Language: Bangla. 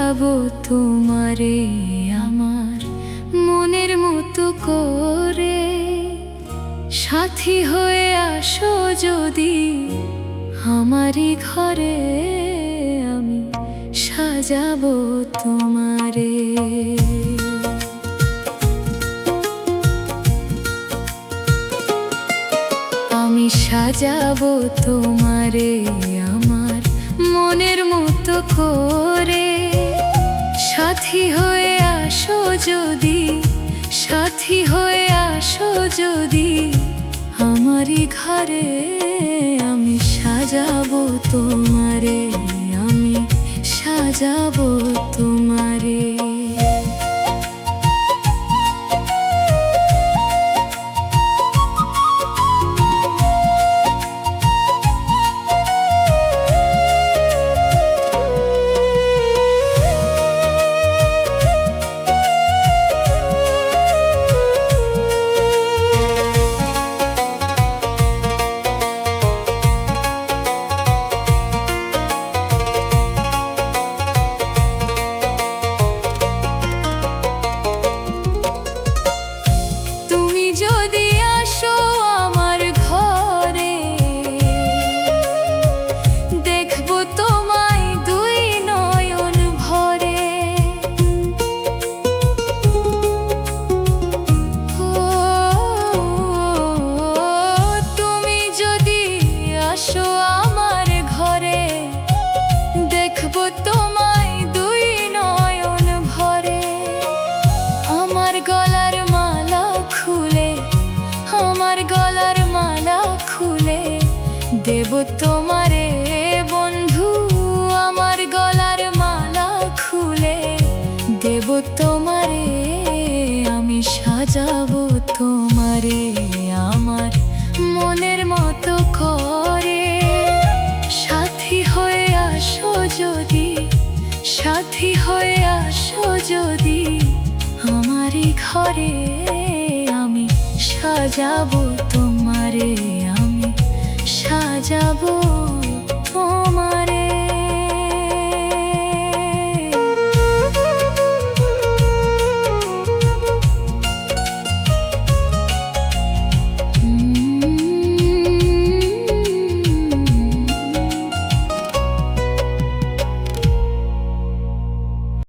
সাজাবো তোমারে আমার মনের মতো করে। সাথী হয়ে আসো যদি আমারই ঘরে, আমি সাজাবো তোমারে। আমি সাজাবো তোমারে আমার মনের মতো করে। সাথী হয়ে আসো যদি, সাথী হয়ে আসো যদি আমারই ঘরে, আমি সাজাবো তোমারে, আমি সাজাবো তোমারে। যদি আসো আমার ঘরে, দেখবো তোমায় দুই নয়ন ভরে। তুমি যদি আসো আমার ঘরে, দেখবো তোমায় দুই নয়ন ভরে। আমার গলার মালা খুলে, আমার গলার মালা খুলে দেব তোমারে বন্ধু। আমার গলার মালা খুলে দেব তোমারে, আমি সাজাবো তোমারে আমার মনের মতো করে। সাথী হয়ে আসো যদি, সাথী হয়ে আসো যদি আমারই ঘরে, আমি সাজাবো তোমারে, আমি সাজাবো।